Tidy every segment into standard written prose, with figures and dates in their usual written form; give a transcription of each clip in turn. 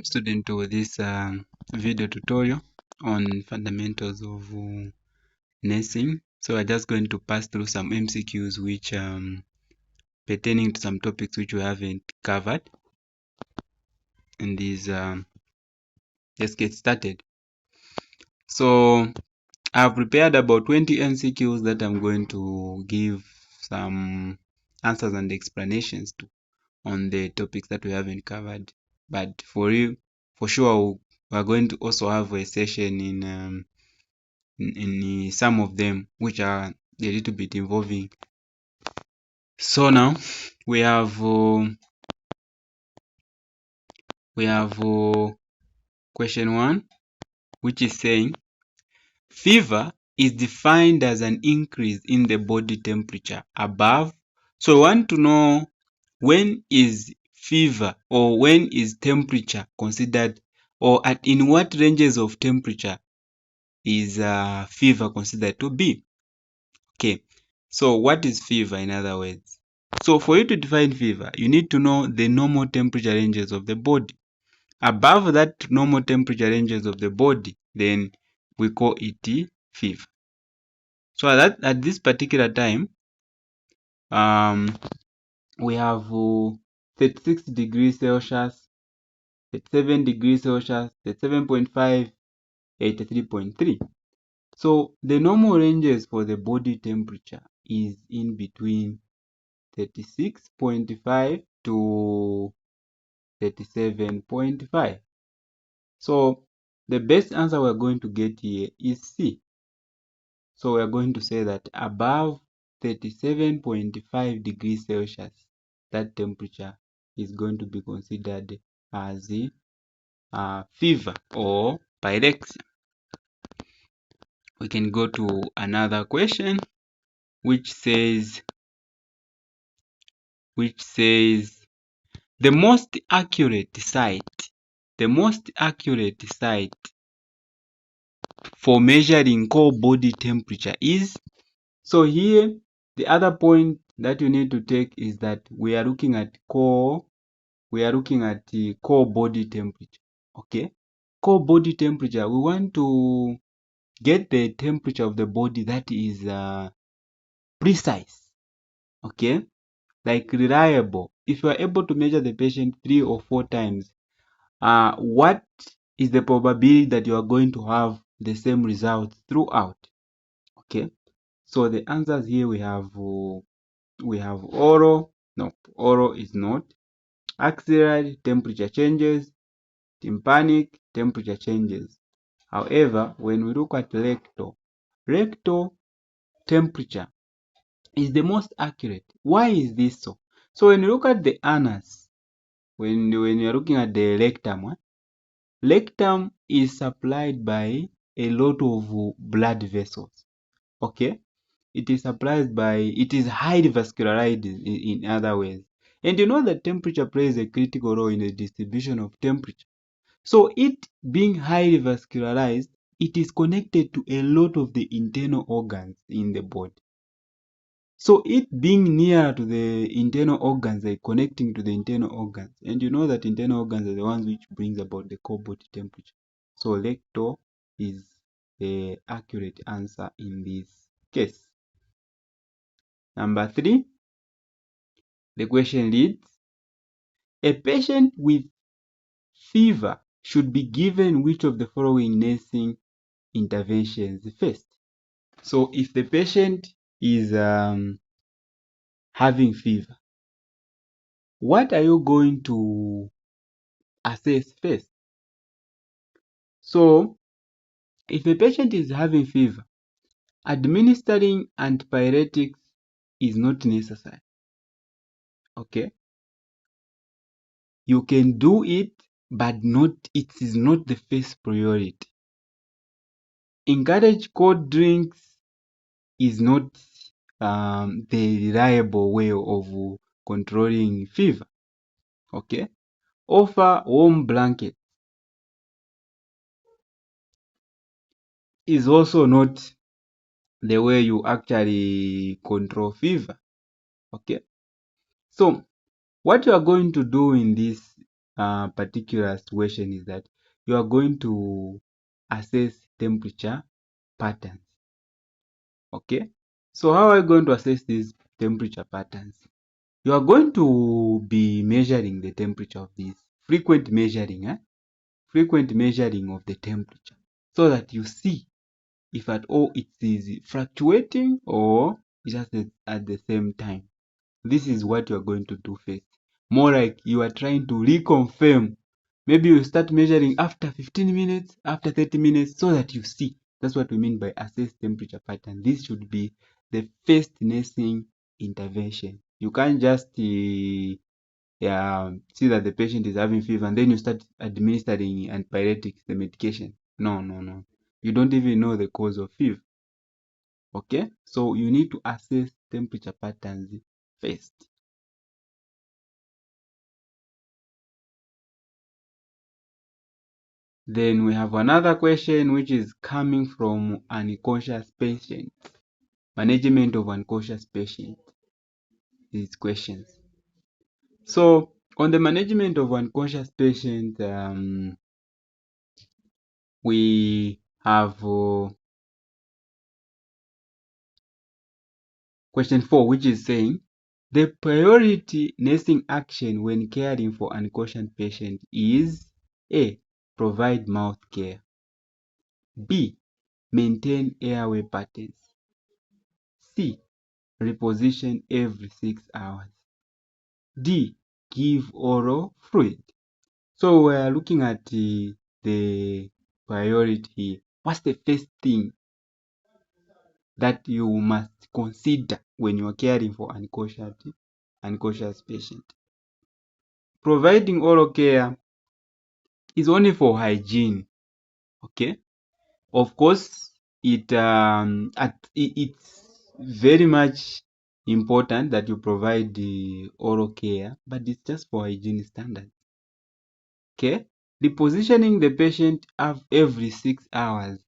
student to this video tutorial on fundamentals of nursing. So we're just going to pass through some MCQs which pertaining to some topics which we haven't covered. And these let's get started. So I've prepared about 20 MCQs that I'm going to give some answers and explanations to on the topics that we haven't covered. But for sure, we're going to also have a session in some of them which are a little bit involving. So now we have question 1, which is saying fever is defined as an increase in the body temperature above. So we want to know when is fever or when is temperature considered, or in what ranges of temperature is fever considered to be. Okay, so what is fever in other words? So for you to define fever, you need to know the normal temperature ranges of the body. Above that normal temperature ranges of the body, then we call it fever. So at this particular time, we have 36 degrees Celsius, 37 degrees Celsius, 37.5, 83.3. So the normal ranges for the body temperature is in between 36.5 to 37.5. So the best answer we're going to get here is C. So we're going to say that above 37.5 degrees Celsius, that temperature is going to be considered as fever or pyrexia. We can go to another question which says the most accurate site for measuring core body temperature is. So here the other point that you need to take is that we are looking at the core body temperature. Okay, core body temperature, we want to get the temperature of the body that is precise, okay, like reliable. If you are able to measure the patient 3 or 4 times, what is the probability that you are going to have the same results throughout? Okay, so the answers here we have oral. No, oral is not. Axillary, temperature changes. Tympanic, temperature changes. However, when we look at rectal temperature is the most accurate. Why is this so? So when you look at the anus, when you're looking at the rectum is supplied by a lot of blood vessels. Okay, it is highly vascularized in other ways. And you know that temperature plays a critical role in the distribution of temperature. So it being highly vascularized, it is connected to a lot of the internal organs in the body. So it being near to the internal organs, like connecting to the internal organs, and you know that internal organs are the ones which brings about the core body temperature. So rectal is the accurate answer in this case. Number 3, the question reads, a patient with fever should be given which of the following nursing interventions first? So if the patient is having fever, what are you going to assess first? So if a patient is having fever, administering antipyretics is not necessary. Okay, you can do it, but it is not the first priority. Encourage cold drinks is not the reliable way of controlling fever. Okay, offer warm blanket is also not the way you actually control fever. Okay, so what you are going to do in this particular situation is that you are going to assess temperature patterns. Okay, so how are you going to assess these temperature patterns? You are going to be measuring the temperature of these, frequent measuring of the temperature, so that you see if at all it is fluctuating or just at the same time. This is what you are going to do first. More like you are trying to reconfirm. Maybe you start measuring after 15 minutes, after 30 minutes, so that you see. That's what we mean by assess temperature pattern. This should be the first nursing intervention. You can't just see that the patient is having fever and then you start administering antipyretics, the medication. No, no, no. You don't even know the cause of fever. Okay, so you need to assess temperature patterns first. Then we have another question which is coming from unconscious patient. Management of unconscious patient. These questions. So on the management of unconscious patient, we have question 4, which is saying the priority nursing action when caring for unconscious patient is A. Provide mouth care. B. Maintain airway patterns. C. Reposition every 6 hours. D. Give oral fluid. So we are looking at the priority. What's the first thing that you must consider when you are caring for unconscious patient? Providing oral care is only for hygiene. Okay, of course, it's very much important that you provide the oral care, but it's just for hygiene standards. Okay, repositioning the patient every 6 hours.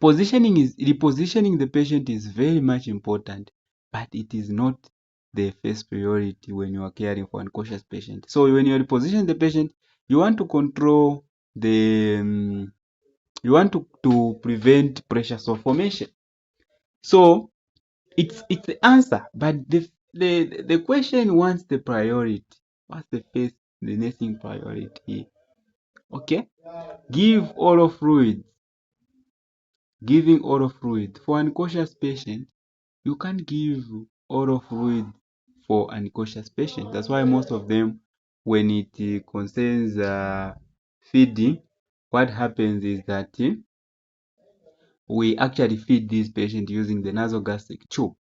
Repositioning the patient is very much important, but it is not the first priority when you are caring for unconscious patient. So when you reposition the patient, you want to control the you want to prevent pressure sore formation. So it's the answer, but the question wants the priority. What's the nursing priority? Okay, give oral fluids. Giving oral fluid for unconscious patient, you can't give oral fluid for unconscious patient. That's why most of them, when it concerns feeding, what happens is that we actually feed this patient using the nasogastric tube.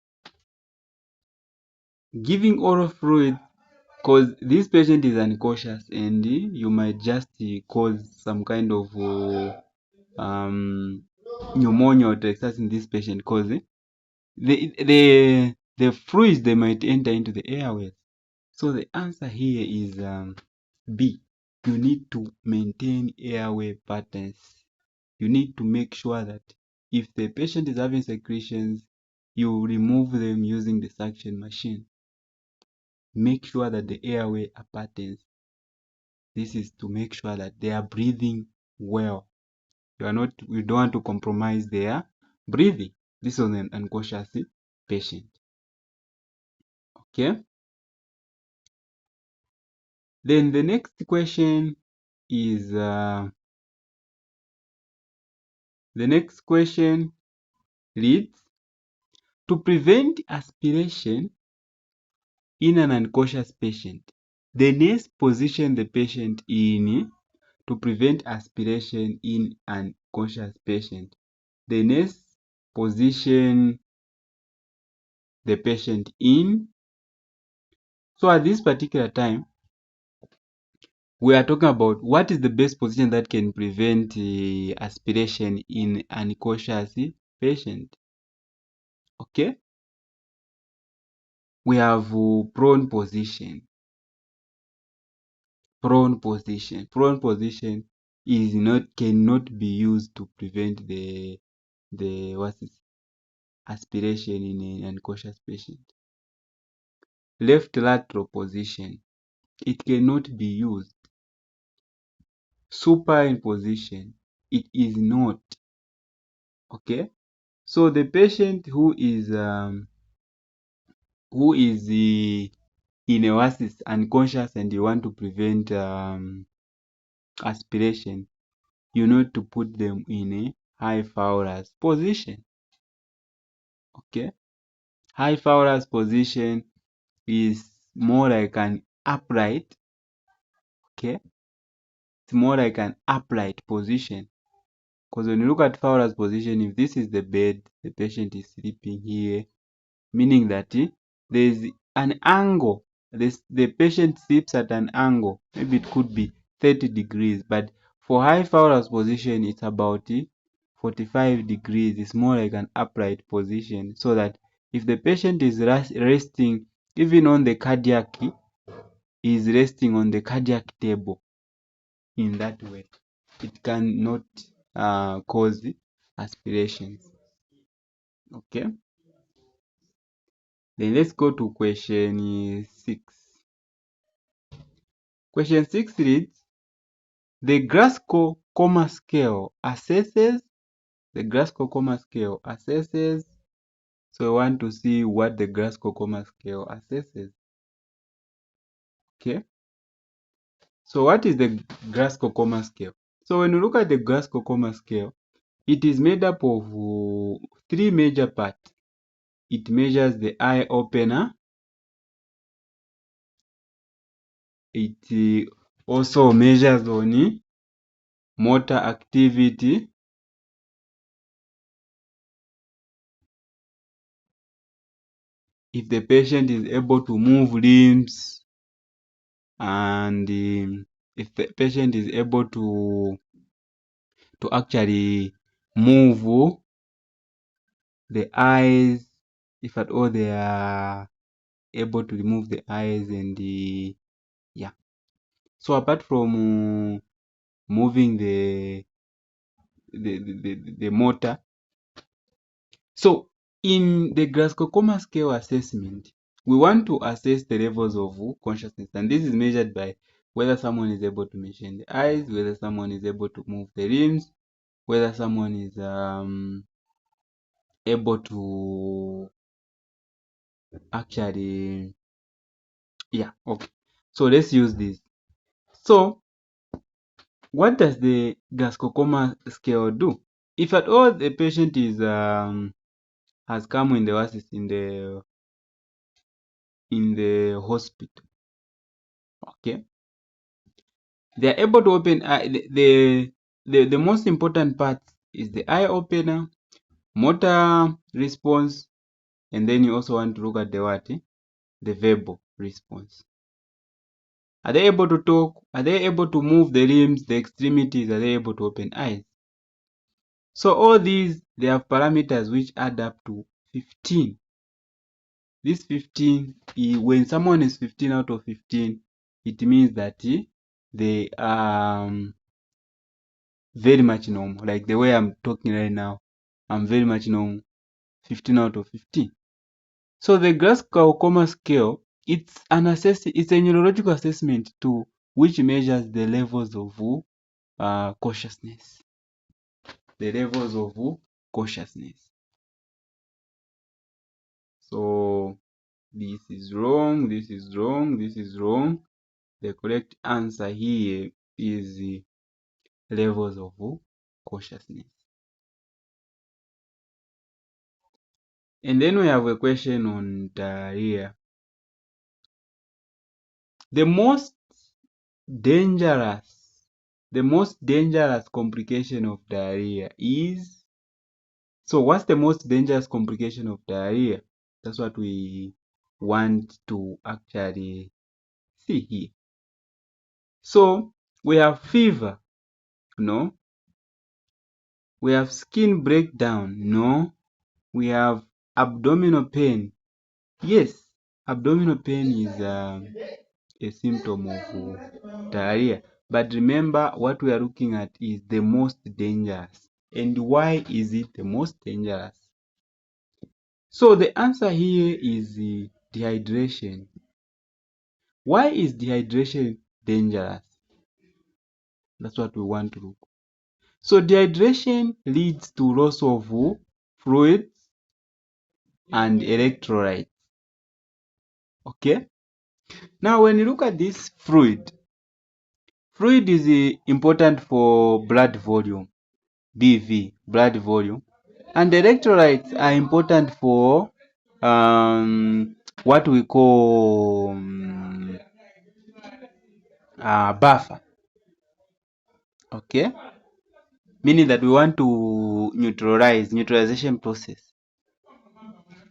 Giving oral fluid, because this patient is unconscious and you might just cause some kind of pneumonia or texas in this patient, because the fluids, they might enter into the airways. So the answer here is B. You need to maintain airway patterns. You need to make sure that if the patient is having secretions, you remove them using the suction machine. Make sure that the airway are patterns. This is to make sure that they are breathing well. You don't want to compromise their breathing. This is an unconscious patient. Okay. Then the next question is the next question reads, to prevent aspiration in an unconscious patient, the nurse position the patient in. To prevent aspiration in an unconscious patient, the nurse position the patient in. So at this particular time, we are talking about what is the best position that can prevent aspiration in an unconscious patient. Okay, we have prone position. Prone position cannot be used to prevent the aspiration in an unconscious patient. Left lateral position. it cannot be used. Superimposition, it is not. Okay, so the patient who is in a oasis unconscious and you want to prevent aspiration, you need to put them in a high Fowler's position. Okay, high Fowler's position is more like an upright. Okay, it's more like an upright position, because when you look at Fowler's position, if this is the bed, the patient is sleeping here, meaning that there is an angle. The patient sleeps at an angle. Maybe it could be 30 degrees, but for high Fowler's position, it's about 45 degrees. It's more like an upright position, so that if the patient is resting even on the cardiac, is resting on the cardiac table in that way, it cannot cause aspirations. Okay, then let's go to question 6. Question 6 reads, the Glasgow Coma Scale assesses, so we want to see what the Glasgow Coma Scale assesses. Okay, so what is the Glasgow Coma Scale? So when you look at the Glasgow Coma Scale, it is made up of 3 major parts. It measures the eye opener. It also measures on motor activity. If the patient is able to move limbs, and if the patient is able to actually move the eyes, if at all they are able to remove the eyes, and yeah. So apart from moving the motor, so in the Glasgow Coma Scale assessment, we want to assess the levels of consciousness, and this is measured by whether someone is able to mention the eyes, whether someone is able to move the limbs, whether someone is able to actually, yeah. Okay, so let's use this. So what does the Glasgow Coma Scale do? If at all the patient is has come in the oasis in the hospital, okay, they are able to open the most important part is the eye opener, motor response, and then you also want to look at the what, the verbal response. Are they able to talk? Are they able to move the limbs, the extremities? Are they able to open eyes? So all these, they have parameters which add up to 15. This 15, when someone is 15 out of 15, it means that they are very much normal. Like the way I'm talking right now, I'm very much normal, 15 out of 15. So the Glasgow Coma Scale, it's a neurological assessment too, which measures the levels of consciousness. The levels of consciousness. So this is wrong, this is wrong, this is wrong. The correct answer here is the levels of consciousness. And then we have a question on diarrhea. The most dangerous complication of diarrhea is, so what's the most dangerous complication of diarrhea? That's what we want to actually see here. So we have fever, no. We have skin breakdown, no. We have abdominal pain. Yes, abdominal pain is a symptom of diarrhea. But remember, what we are looking at is the most dangerous. And why is it the most dangerous? So the answer here is dehydration. Why is dehydration dangerous? That's what we want to look. So dehydration leads to loss of fluids and electrolytes. Okay. Now when you look at this fluid is important for blood volume, BV, blood volume, and electrolytes are important for what we call buffer. Okay, meaning that we want to neutralization process.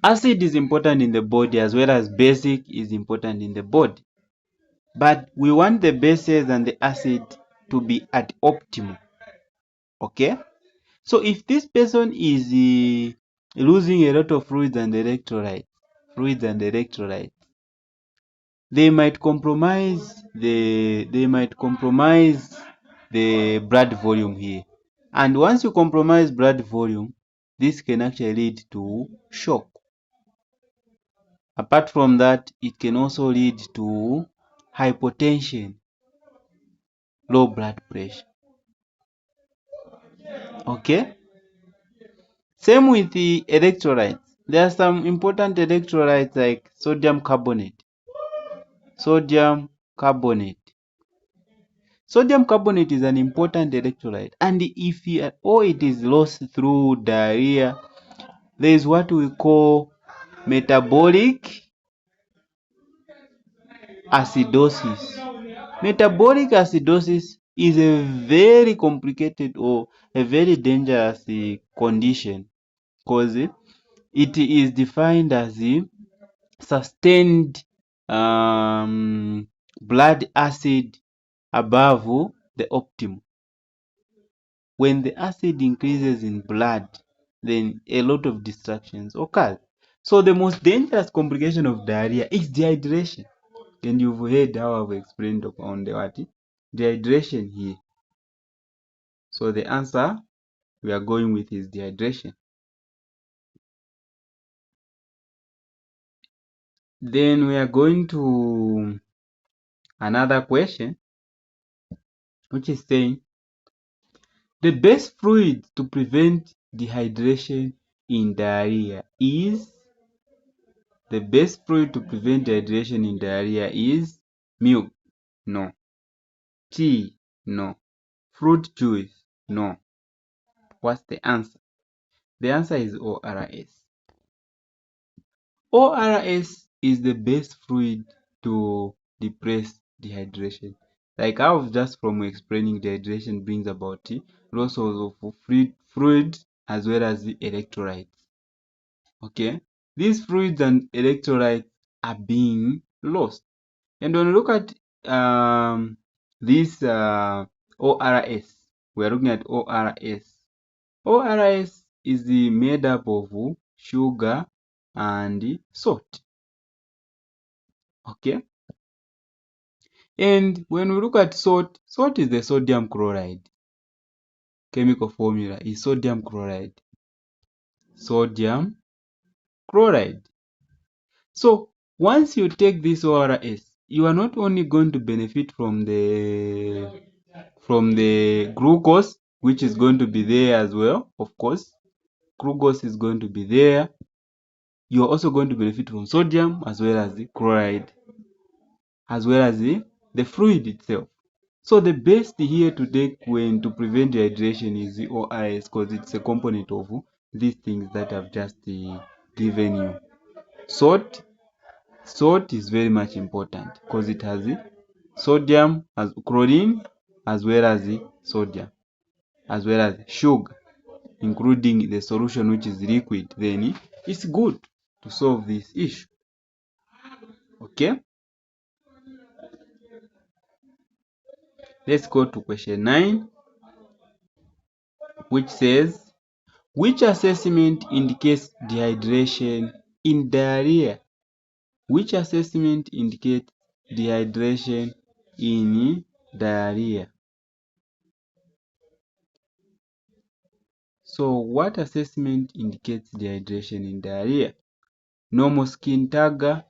Acid is important in the body as well as basic is important in the body, but we want the bases and the acid to be at optimal. Okay, so if this person is losing a lot of fluids and electrolytes, they might compromise the blood volume here. And once you compromise blood volume, this can actually lead to shock. Apart from that, it can also lead to hypotension, low blood pressure. Okay? Same with the electrolytes. There are some important electrolytes like sodium carbonate. Sodium carbonate is an important electrolyte, and if it is lost through diarrhea, there is what we call metabolic acidosis. Metabolic acidosis is a very complicated or a very dangerous condition, because it is defined as the sustained blood acid above the optimum. When the acid increases in blood, then a lot of distractions occur. So the most dangerous complication of diarrhea is dehydration. And you've heard how I've explained on the what? Dehydration here. So the answer we are going with is dehydration. Then we are going to another question, which is saying the best fluid to prevent dehydration in diarrhea is milk. No. Tea. No. Fruit juice. No. What's the answer? The answer is ORS. ORS is the best fluid to depress dehydration. Like I was just from explaining, dehydration brings about loss of fluid as well as the electrolytes. Okay, these fluids and electrolytes are being lost. And when we look at this ORS, we are looking at ORS. ORS is made up of sugar and salt. Okay, and when we look at salt is the sodium chloride. Chemical formula is sodium chloride. So once you take this ORS, you are not only going to benefit from the glucose, which is going to be there as well. Of course, glucose is going to be there. You are also going to benefit from sodium as well as the chloride, as well as the fluid itself. So the best here to take when to prevent dehydration is the ORS, because it's a component of these things that I've just given you. Salt is very much important because it has sodium, as chlorine, as well as sodium, as well as sugar, including the solution which is liquid. Then it's good to solve this issue. Okay, let's go to question 9, which says, which assessment indicates dehydration in diarrhea? Which assessment indicates dehydration in diarrhea? So what assessment indicates dehydration in diarrhea? Normal skin turgor,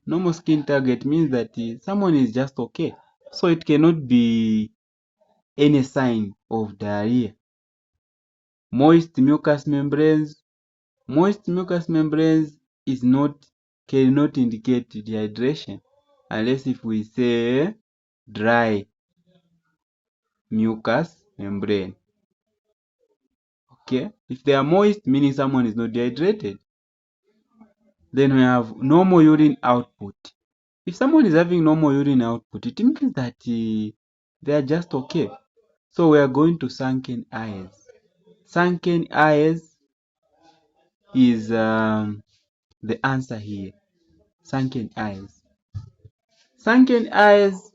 Normal skin target means that someone is just okay. So it cannot be any sign of diarrhea. Moist mucous membranes. Moist mucous membranes cannot indicate dehydration unless if we say dry mucous membrane. Okay, if they are moist, meaning someone is not dehydrated. Then we have normal urine output. If someone is having normal urine output, it means that they are just okay. So we are going to sunken eyes. Sunken eyes is the answer here. Sunken eyes. Sunken eyes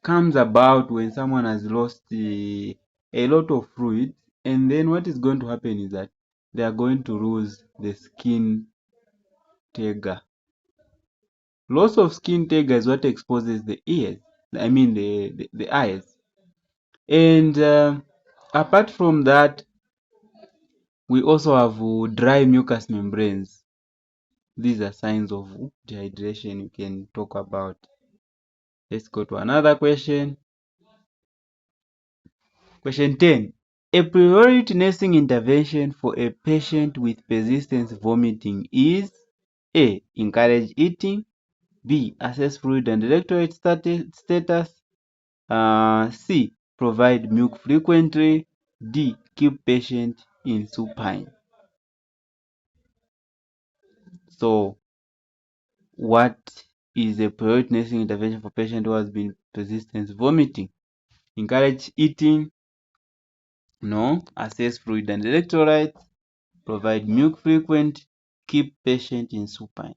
comes about when someone has lost a lot of fluid, and then what is going to happen is that they are going to lose the skin tegar. Loss of skin tegar is what exposes the ears, the eyes. And apart from that, we also have dry mucous membranes. These are signs of dehydration you can talk about. Let's go to another question. Question 10. A priority nursing intervention for a patient with persistent vomiting is A. Encourage eating. B. Assess fluid and electrolyte status. C. Provide milk frequently. D. Keep patient in supine. So, what is a priority nursing intervention for patient who has been persistent vomiting? Encourage eating. No. Assess fluid and electrolytes. Provide milk frequent. Keep patient in supine.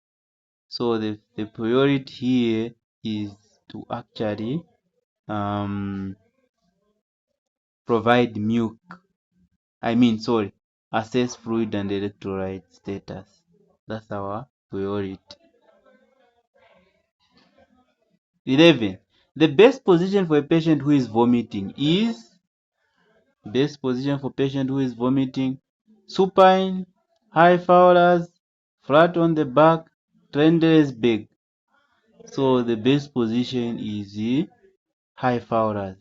So the priority here is to actually provide milk. Assess fluid and electrolyte status. That's our priority. 11. The best position for a patient who is vomiting is supine, high fowlers, flat on the back, trender's big. So the best position is high fowlers,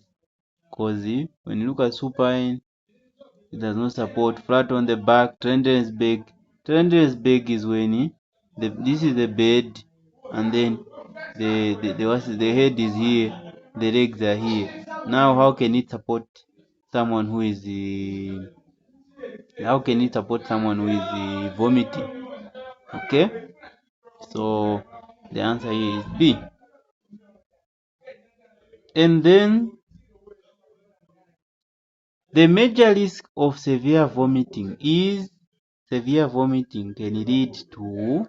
because when you look at supine, it does not support flat on the back. Trender's big. Trender's big is when this is the bed, and then the head is here, the legs are here. Now, how can it support someone who is vomiting? Okay, so the answer here is B. And then the major risk of severe vomiting can lead to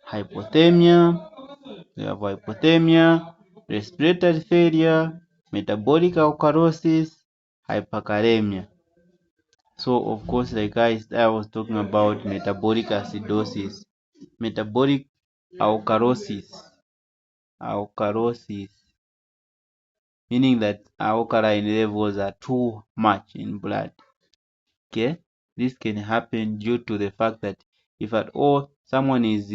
hypothermia. We have hypothermia, respiratory failure, metabolic alkalosis, hyperkalemia. So of course, like I was talking about metabolic acidosis, metabolic alkalosis, meaning that alkaline levels are too much in blood. Okay, this can happen due to the fact that if at all someone is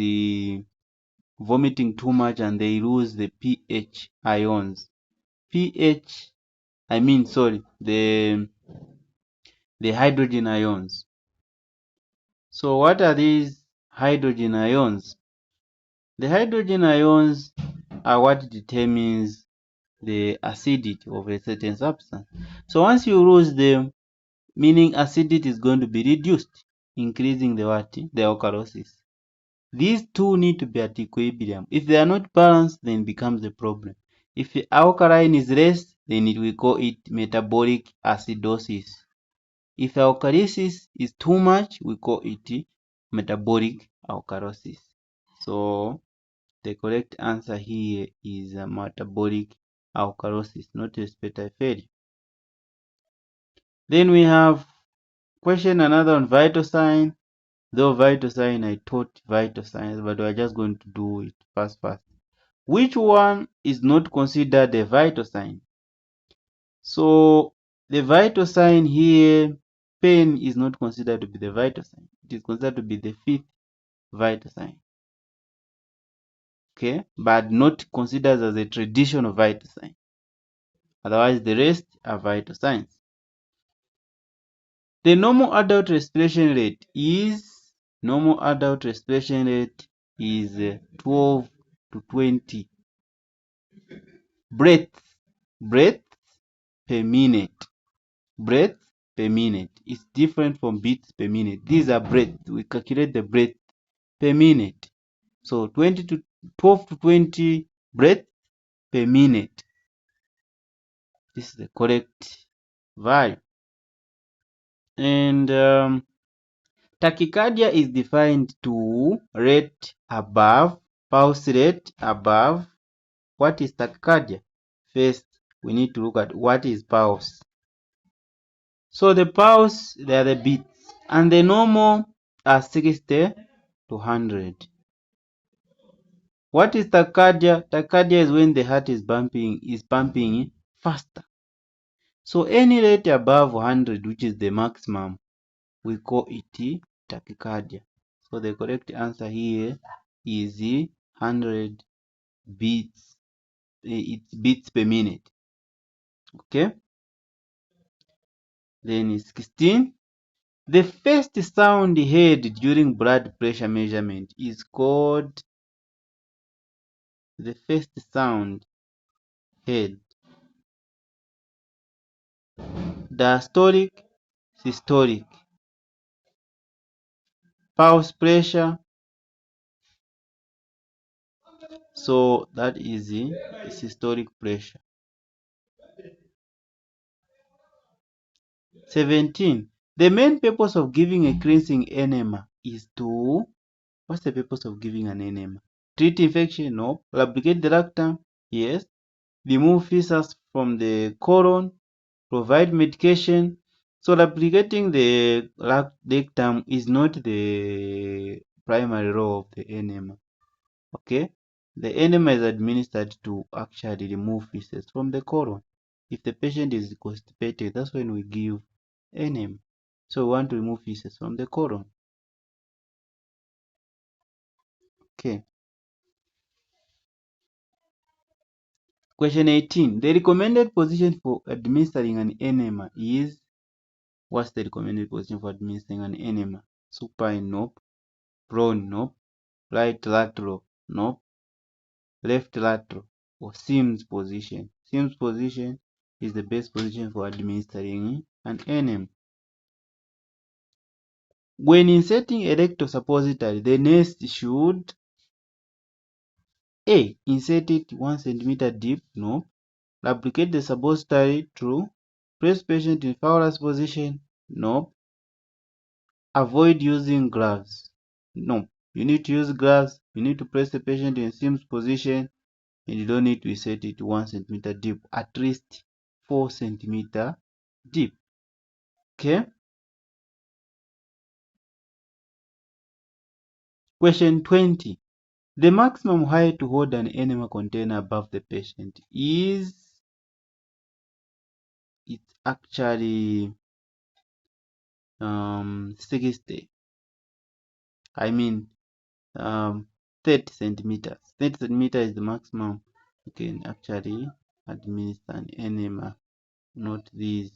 vomiting too much and they lose the pH ions. The hydrogen ions. So what are these hydrogen ions? The hydrogen ions are what determines the acidity of a certain substance. So once you lose them, meaning acidity is going to be reduced, increasing the alkalosis. These two need to be at equilibrium. If they are not balanced, then it becomes a problem. If the alkaline is less, then we call it metabolic acidosis. If alkalosis is too much, we call it metabolic alkalosis. So the correct answer here is metabolic alkalosis, not respiratory failure. Then we have question another on vital sign. Though vital sign, I taught vital signs, but we're just going to do it fast. Which one is not considered a vital sign? So the vital sign here, pain is not considered to be the vital sign. It is considered to be the fifth vital sign. okay, but not considered as a traditional vital sign. Otherwise, the rest are vital signs. The normal adult respiration rate is 12 to 20 breaths per minute. Breaths per minute is different from beats per minute. These are breaths. We calculate the breath per minute. So 12 to 20 breaths per minute. This is the correct value. And tachycardia is defined to rate above, pulse rate above. What is tachycardia? First, we need to look at what is pulse. So the pulse, they are the beats, and the normal are 60 to 100. What is tachycardia? Tachycardia is when the heart is pumping faster. So any rate above 100, which is the maximum, we call it tachycardia. So the correct answer here is 100 beats. It's beats per minute. Okay. Then 16. The first sound heard during blood pressure measurement is called the first sound heard. Diastolic, systolic. Pulse pressure. So that is the systolic pressure. 17. The main purpose of giving a cleansing enema is to... What's the purpose of giving an enema? Treat infection? No. Lubricate the rectum? Yes. Remove feces from the colon? Provide medication? So lubricating the rectum is not the primary role of the enema. Okay? The enema is administered to actually remove feces from the colon. If the patient is constipated, that's when we give enema. So we want to remove feces from the colon. Okay. Question 18. The recommended position for administering an enema is... What's the recommended position for administering an enema? Supine? Nope. Prone? Nope. Right lateral? Nope. Left lateral? Or Sims position? Sims position is the best position for administering an enema. When inserting a rectal suppository, the nurse should... A. Insert it 1 cm deep. No. Lubricate the suppository. True. Place patient in Fowler's position. No. Avoid using gloves. No. You need to use gloves. You need to place the patient in Sims position, and you don't need to insert it 1 cm deep. At least 4 cm deep. Okay. Question 20. The maximum height to hold an enema container above the patient is... It's actually 60. I mean 30 centimeters. 30 centimeters is the maximum you can actually administer an enema, not these